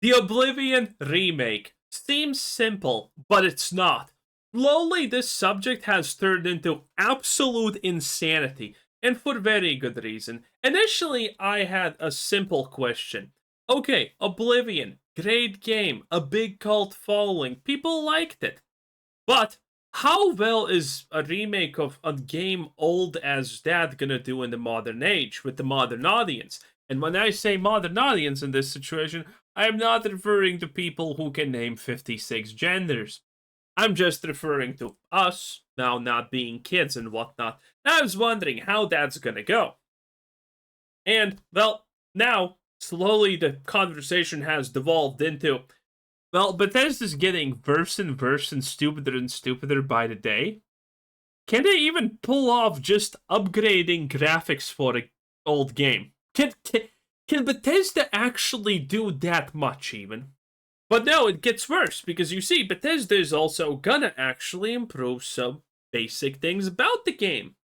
The Oblivion Remake seems simple, but it's not. Slowly, this subject has turned into absolute insanity, and for very good reason. Initially, I had a simple question. Okay, Oblivion, great game, a big cult following, people liked it. But how well is a remake of a game old as that gonna do in the modern age with the modern audience? And when I say modern audience in this situation, I am not referring to people who can name 56 genders. I'm just referring to us, now not being kids and whatnot. I was wondering how that's gonna go. And, well, now, slowly the conversation has devolved into, well, Bethesda's getting worse and stupider by the day. Can they even pull off just upgrading graphics for an old game? Can Bethesda actually do that much even? But no, it gets worse, because you see, Bethesda is also gonna actually improve some basic things about the game.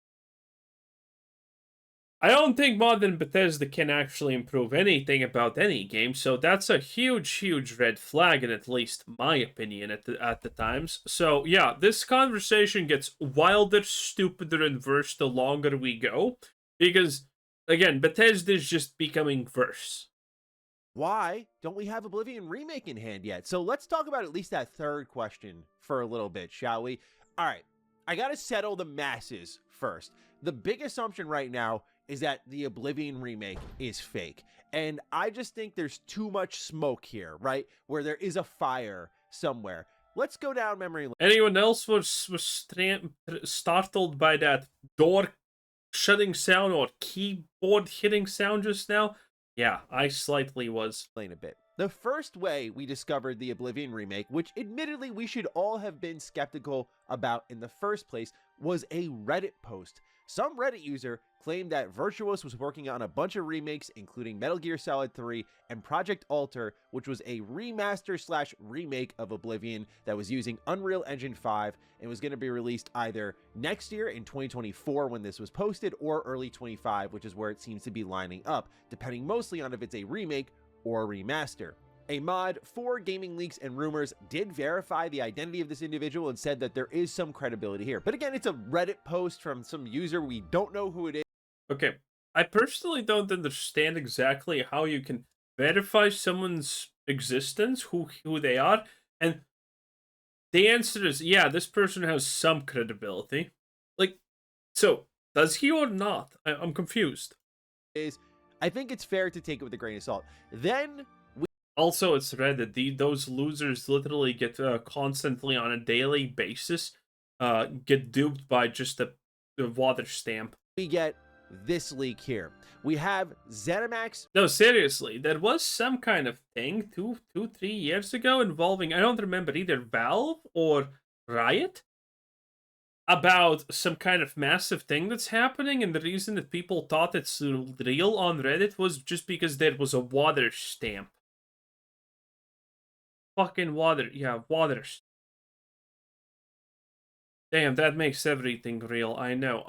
I don't think modern Bethesda can actually improve anything about any game, so that's a huge red flag, in at least my opinion at the times. So yeah, this conversation gets wilder, stupider, and worse the longer we go, because again, Bethesda is just becoming worse. Why don't we have Oblivion Remake in hand yet? So let's talk about at least that third question for a little bit, shall we? All right, I gotta settle the masses first. The big assumption right now is that the Oblivion Remake is fake. And I just think there's too much smoke here, right? Where there is a fire somewhere. Let's go down memory lane. Anyone else was startled by that door shutting sound or keyboard hitting sound just now? Yeah, I slightly was. A bit. The first way we discovered the Oblivion Remake, which admittedly we should all have been skeptical about in the first place, was a Reddit post. Some Reddit user claimed that Virtuos was working on a bunch of remakes, including Metal Gear Solid 3 and Project Alter, which was a remaster/remake of Oblivion that was using Unreal Engine 5 and was going to be released either next year in 2024 when this was posted, or early 25, which is where it seems to be lining up, depending mostly on if it's a remake or a remaster. A mod for Gaming Leaks and Rumors did verify the identity of this individual and said that there is some credibility here. But again, it's a Reddit post from some user. We don't know who it is. Okay, I personally don't understand exactly how you can verify someone's existence, who they are, and the answer is, yeah, this person has some credibility. Like, so, does he or not? I'm confused. I think it's fair to take it with a grain of salt. Then also, it's Reddit. Those losers literally get constantly on a daily basis get duped by just the water stamp. We get this leak here. We have ZeniMax. No, seriously, there was some kind of thing 3 years ago involving, I don't remember, either Valve or Riot, about some kind of massive thing that's happening, and the reason that people thought it's real on Reddit was just because there was a water stamp. Fucking water. Yeah, water. Damn, that makes everything real. I know.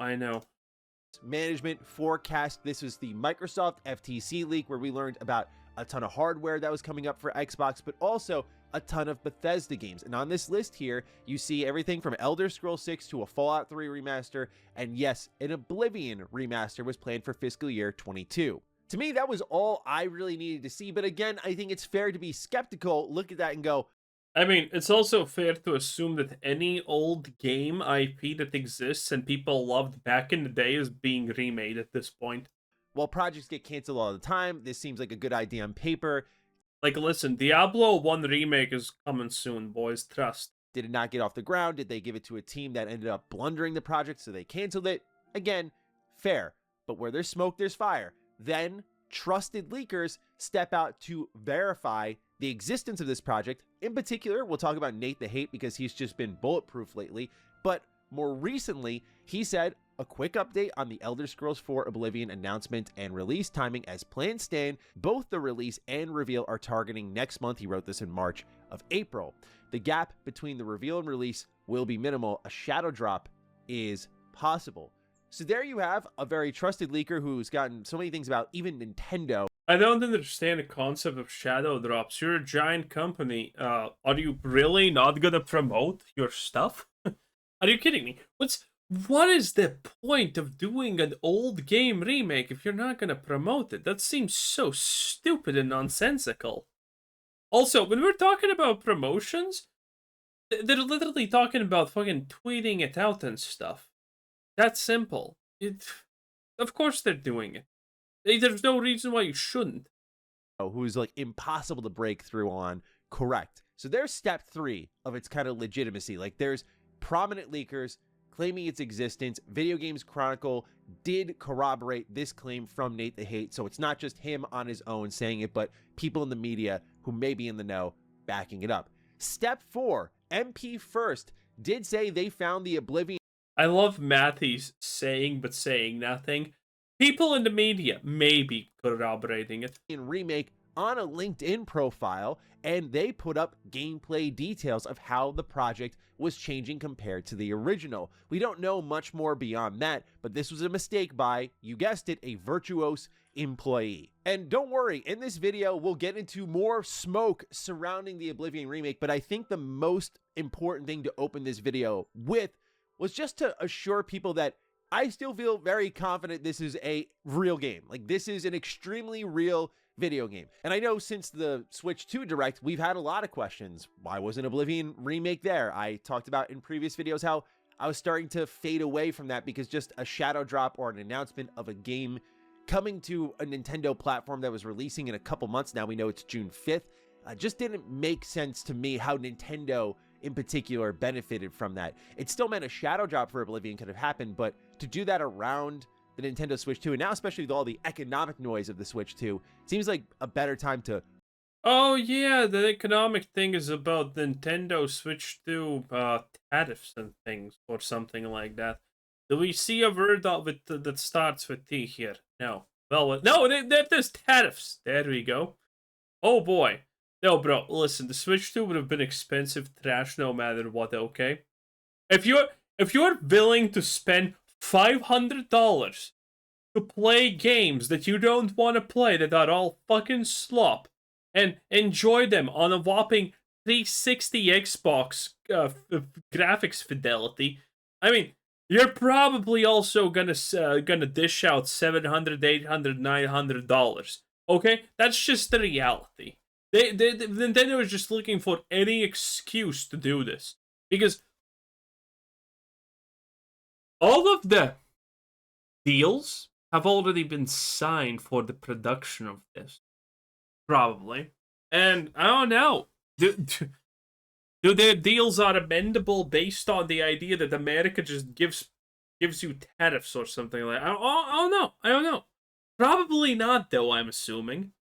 Management forecast. This was the Microsoft FTC leak where we learned about a ton of hardware that was coming up for Xbox, but also a ton of Bethesda games. And on this list here, you see everything from Elder Scrolls 6 to a Fallout 3 remaster. And yes, an Oblivion remaster was planned for fiscal year 22. To me, that was all I really needed to see. But again, I think it's fair to be skeptical, look at that and go, I mean, it's also fair to assume that any old game IP that exists and people loved back in the day is being remade at this point. Well, projects get canceled all the time. This seems like a good idea on paper. Like, listen, Diablo 1 remake is coming soon, boys. Trust. Did it not get off the ground? Did they give it to a team that ended up blundering the project, so they canceled it? Again, fair. But where there's smoke, there's fire. Then trusted leakers step out to verify the existence of this project. In particular, we'll talk about Nate the Hate because he's just been bulletproof lately. But more recently, he said a quick update on the Elder Scrolls 4 Oblivion announcement and release timing as plans stand. Both the release and reveal are targeting next month. He wrote this in March of April. The gap between the reveal and release will be minimal. A shadow drop is possible. So there you have a very trusted leaker who's gotten so many things about even Nintendo I don't understand the concept of shadow drops. You're a giant company. Are you really not gonna promote your stuff? Are you kidding me? What is the point of doing an old game remake if you're not gonna promote it? That seems so stupid and nonsensical. Also, when we're talking about promotions, they're literally talking about fucking tweeting it out and stuff. That's simple. Of course they're doing it. There's no reason why you shouldn't. Who's like impossible to break through on, correct. So there's step 3 of its kind of legitimacy. Like there's prominent leakers claiming its existence. Video Games Chronicle did corroborate this claim from Nate the Hate. So it's not just him on his own saying it, but people in the media who may be in the know backing it up. Step 4, MP First did say they found the Oblivion. I love Matthys saying but saying nothing. People in the media may be corroborating it. Remake on a LinkedIn profile, and they put up gameplay details of how the project was changing compared to the original. We don't know much more beyond that, but this was a mistake by, you guessed it, a virtuose employee. And don't worry, in this video, we'll get into more smoke surrounding the Oblivion Remake, but I think the most important thing to open this video with was just to assure people that I still feel very confident this is a real game. Like, this is an extremely real video game. And I know since the Switch 2 Direct, we've had a lot of questions. Why wasn't Oblivion Remake there? I talked about in previous videos how I was starting to fade away from that because just a shadow drop or an announcement of a game coming to a Nintendo platform that was releasing in a couple months now, we know it's June 5th, just didn't make sense to me how Nintendo in particular benefited from that. It still meant a shadow drop for Oblivion could have happened, but to do that around the Nintendo Switch 2, and now especially with all the economic noise of the Switch 2, seems like a better time to... Oh yeah, the economic thing is about Nintendo Switch 2 tariffs and things, or something like that. Do we see a word of it that starts with T here? No. Well, no, there's tariffs. There we go. Oh boy. No, bro, listen, the Switch 2 would have been expensive trash no matter what, okay? If you're willing to spend $500 to play games that you don't want to play, that are all fucking slop, and enjoy them on a whopping 360 Xbox graphics fidelity, I mean, you're probably also gonna dish out $700, $800, $900. Okay, that's just the reality. Nintendo is just looking for any excuse to do this because all of the deals have already been signed for the production of this, probably. And I don't know. Do their deals are amendable based on the idea that America just gives you tariffs or something like that? I don't know. Probably not, though, I'm assuming.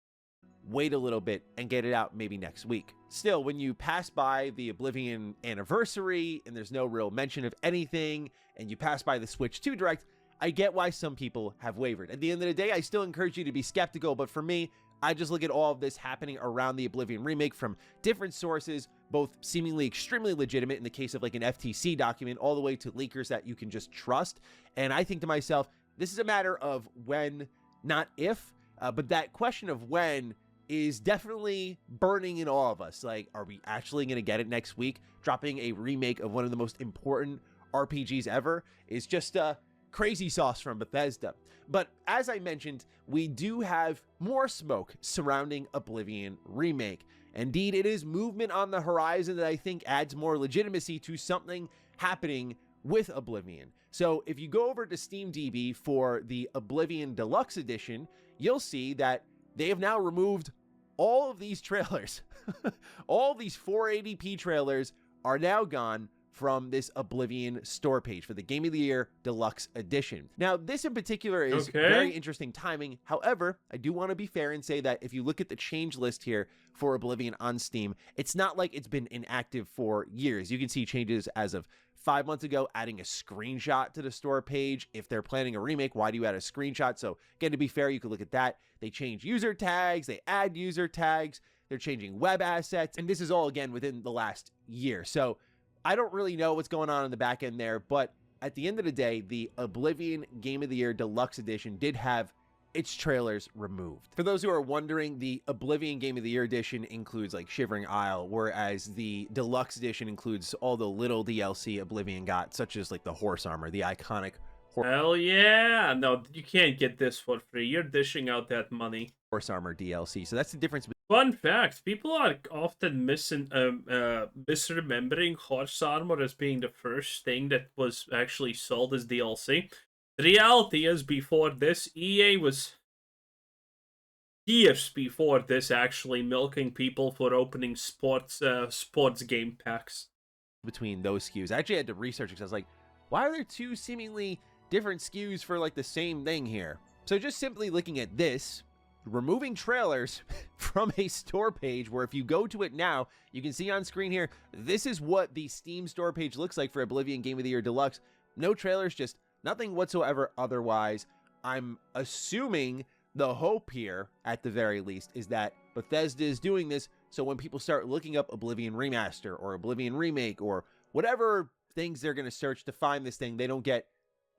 Wait a little bit and get it out maybe next week. Still, when you pass by the Oblivion anniversary and there's no real mention of anything, and you pass by the Switch 2 Direct, I get why some people have wavered. At the end of the day, I still encourage you to be skeptical, but for me, I just look at all of this happening around the Oblivion Remake from different sources, both seemingly extremely legitimate in the case of like an FTC document, all the way to leakers that you can just trust. And I think to myself, this is a matter of when, not if, but that question of when is definitely burning in all of us. Like, are we actually going to get it next week? Dropping a remake of one of the most important RPGs ever is just crazy sauce from Bethesda. But as I mentioned, we do have more smoke surrounding Oblivion Remake. Indeed, it is movement on the horizon that I think adds more legitimacy to something happening with Oblivion. So if you go over to SteamDB for the Oblivion Deluxe Edition, you'll see that they have now removed all of these trailers. All these 480p trailers are now gone from this Oblivion store page for the Game of the Year Deluxe Edition. Now, this in particular is very interesting timing. However, I do want to be fair and say that if you look at the change list here for Oblivion on Steam, it's not like it's been inactive for years. You can see changes as of 5 months ago, adding a screenshot to the store page. If they're planning a remake, why do you add a screenshot? So again, to be fair, you could look at that. They change user tags, they add user tags, they're changing web assets, and this is all, again, within the last year. So I don't really know what's going on in the back end there, but at the end of the day, the Oblivion Game of the Year Deluxe Edition did have its trailers removed. For those who are wondering, the Oblivion Game of the Year edition includes like Shivering Isle, whereas the deluxe edition includes all the little DLC Oblivion got, such as like the horse armor, the iconic Hell yeah! No, you can't get this for free. You're dishing out that money. horse armor DLC. So that's the difference. Fun fact: people are often misremembering horse armor as being the first thing that was actually sold as DLC. The reality is, before this, EA was years before this actually milking people for opening sports game packs. Between those SKUs, I actually had to research because I was like, why are there two seemingly different SKUs for like the same thing here? So just simply looking at this, removing trailers from a store page where if you go to it now, you can see on screen here, this is what the Steam store page looks like for Oblivion Game of the Year Deluxe. No trailers, just nothing whatsoever otherwise. I'm assuming the hope here, at the very least, is that Bethesda is doing this so when people start looking up Oblivion Remaster or Oblivion Remake or whatever things they're going to search to find this thing, they don't get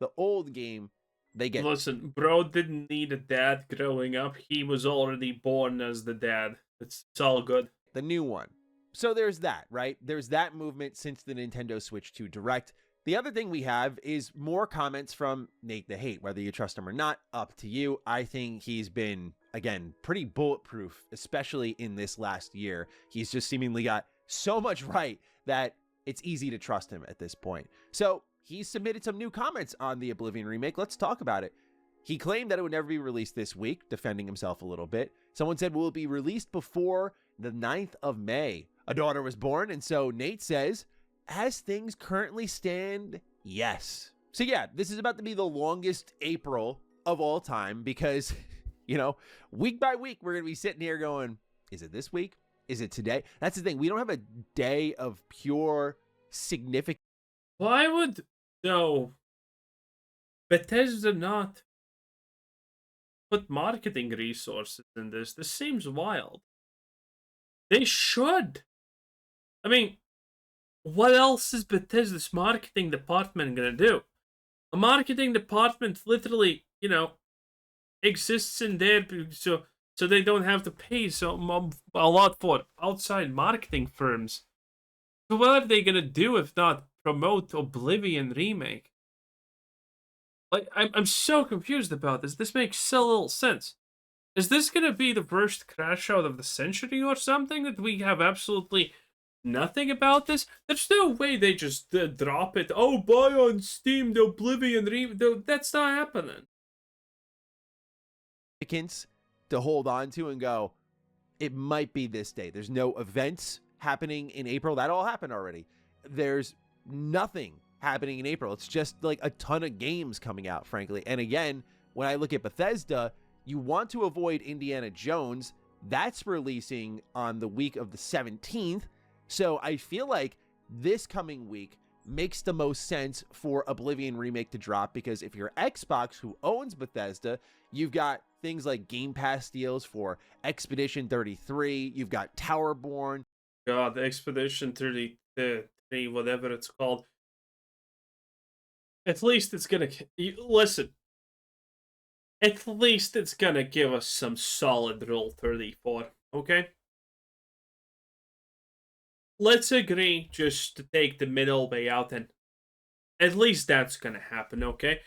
the old game. They get... Listen, bro didn't need a dad growing up. He was already born as the dad. It's all good. The new one. So there's that, right? There's that movement since the Nintendo Switch 2 Direct. The other thing we have is more comments from Nate the Hate. Whether you trust him or not, up to you. I think he's been, again, pretty bulletproof, especially in this last year. He's just seemingly got so much right that it's easy to trust him at this point. So he submitted some new comments on the Oblivion Remake. Let's talk about it. He claimed that it would never be released this week, defending himself a little bit. Someone said, will it be released before the 9th of May? A daughter was born, and so Nate says, as things currently stand, yes. So yeah, this is about to be the longest April of all time because, you know, week by week, we're going to be sitting here going, is it this week? Is it today? That's the thing. We don't have a day of pure significance. Why would, no, Bethesda not put marketing resources in this? This seems wild. They should. I mean, what else is Bethesda's marketing department gonna do? A marketing department literally, you know, exists in there so they don't have to pay a lot for outside marketing firms. So what are they gonna do if not promote Oblivion Remake? Like, I'm so confused about this. This makes so little sense. Is this gonna be the worst crash out of the century or something that we have absolutely nothing about this? There's no way they just drop it. Oh, buy on Steam the Oblivion Remake. That's not happening. To hold on to and go, it might be this day. There's no events happening in April. That all happened already. There's nothing happening in April. It's just like a ton of games coming out, frankly. And again, when I look at Bethesda, you want to avoid Indiana Jones. That's releasing on the week of the 17th. So I feel like this coming week makes the most sense for Oblivion Remake to drop, because if you're Xbox, who owns Bethesda, you've got things like Game Pass deals for Expedition 33. You've got Towerborn. God, Expedition 33, whatever it's called. At least it's gonna... Listen. At least it's gonna give us some solid Rule 34, okay? Let's agree just to take the middle way out, and at least that's gonna happen, okay?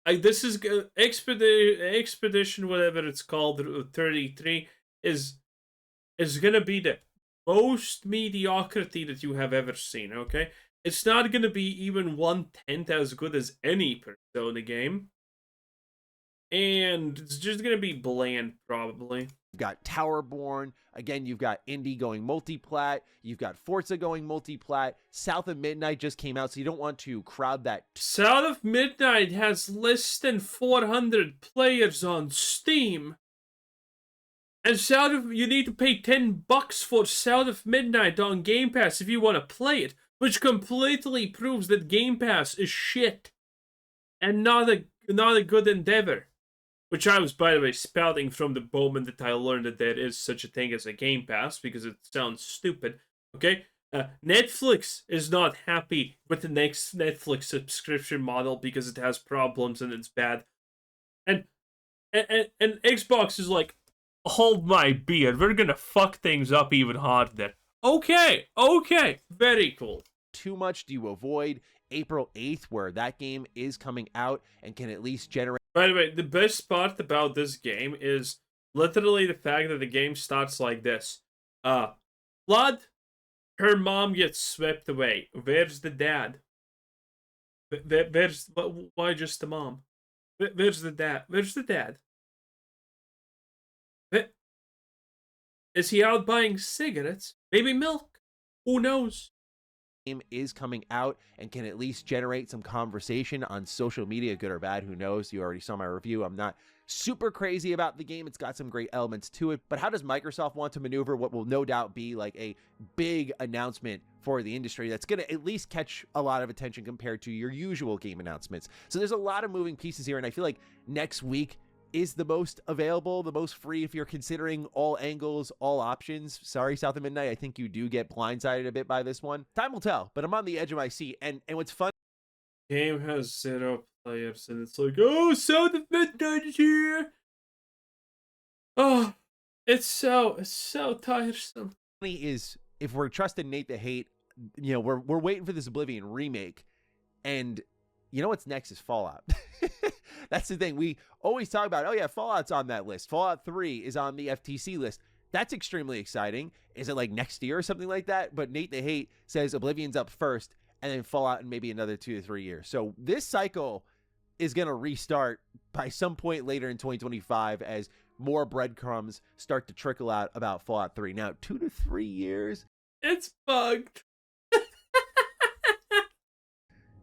This is Expedition, whatever it's called, 33 is gonna be the most mediocrity that you have ever seen, okay? It's not gonna be even 1/10 as good as any Persona game, and it's just gonna be bland, probably. You've got Towerborn. Again, you've got Indie going multiplat. You've got Forza going multiplat. South of Midnight just came out, so you don't want to crowd that. South of Midnight has less than 400 players on Steam. And you need to pay $10 for South of Midnight on Game Pass if you want to play it, which completely proves that Game Pass is shit and not a good endeavor. Which I was, by the way, spouting from the moment that I learned that there is such a thing as a Game Pass, because it sounds stupid, okay? Netflix is not happy with the next Netflix subscription model because it has problems and it's bad. And And Xbox is like, hold my beer, we're gonna fuck things up even harder. Okay, very cool. Too much do you avoid April 8th, where that game is coming out and can at least generate. By the way, the best part about this game is literally the fact that the game starts like this. Blood, her mom gets swept away. Where's the dad? Why just the mom? Where's the dad? Where's the dad? Is he out buying cigarettes? Maybe milk? Who knows? Game is coming out and can at least generate some conversation on social media, good or bad, who knows. You already saw my review. I'm not super crazy about the game. It's got some great elements to it, but how does Microsoft want to maneuver what will no doubt be like a big announcement for the industry that's going to at least catch a lot of attention compared to your usual game announcements? So there's a lot of moving pieces here, and I feel like next week is the most available, the most free if you're considering all angles, all options. Sorry, South of Midnight, I think you do get blindsided a bit by this one. Time will tell, but I'm on the edge of my seat. And what's fun, game has 0 players, and it's like, oh, South of Midnight is here. Oh, it's so tiresome. funny is if we're trusting Nate the Hate, you know, we're waiting for this Oblivion remake, and you know what's next is Fallout. That's the thing. We always talk about, oh yeah, Fallout's on that list. Fallout 3 is on the FTC list. That's extremely exciting. Is it like next year or something like that? But Nate the Hate says Oblivion's up first, and then Fallout in maybe another 2 to 3 years. So this cycle is going to restart by some point later in 2025 as more breadcrumbs start to trickle out about Fallout 3. Now, 2 to 3 years. It's bugged.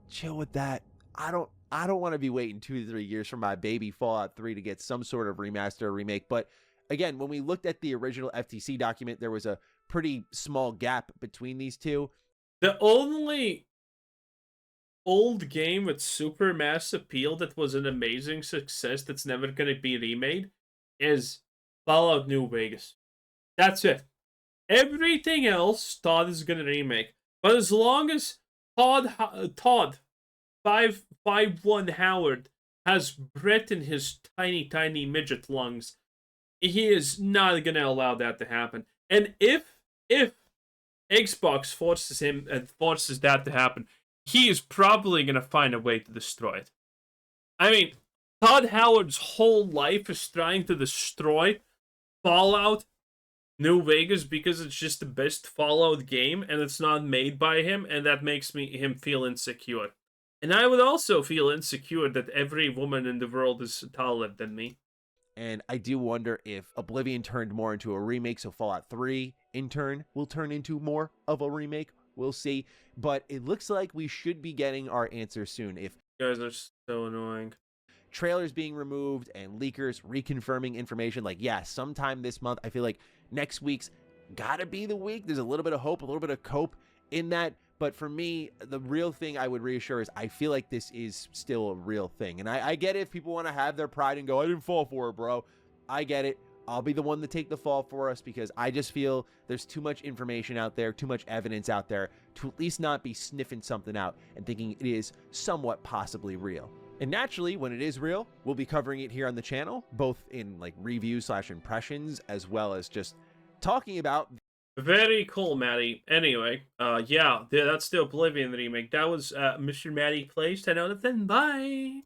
Chill with that. I don't want to be waiting 2 to 3 years for my baby Fallout 3 to get some sort of remaster or remake. But again, when we looked at the original FTC document, there was a pretty small gap between these two. The only old game with super mass appeal that was an amazing success that's never going to be remade is Fallout New Vegas. That's it. Everything else Todd is going to remake. But as long as Todd 551 Howard has breath in his tiny midget lungs, he is not going to allow that to happen. And if Xbox forces that to happen, he is probably going to find a way to destroy it. I mean, Todd Howard's whole life is trying to destroy Fallout New Vegas because it's just the best Fallout game and it's not made by him, and that makes him feel insecure. And I would also feel insecure that every woman in the world is taller than me. And I do wonder if Oblivion turned more into a remake, so Fallout 3 in turn will turn into more of a remake. We'll see. But it looks like we should be getting our answer soon. If you guys are so annoying. Trailers being removed and leakers reconfirming information, like, yeah, sometime this month. I feel like next week's gotta be the week. There's a little bit of hope, a little bit of cope in that. But for me, the real thing I would reassure is I feel like this is still a real thing. And I get it if people want to have their pride and go, I didn't fall for it, bro. I get it. I'll be the one to take the fall for us because I just feel there's too much information out there, too much evidence out there to at least not be sniffing something out and thinking it is somewhat possibly real. And naturally, when it is real, we'll be covering it here on the channel, both in like reviews / impressions, as well as just talking about. Very cool, Maddie. Anyway, yeah, that's the Oblivion remake. That was Mr. Maddie Plays 10 out of 10. Bye!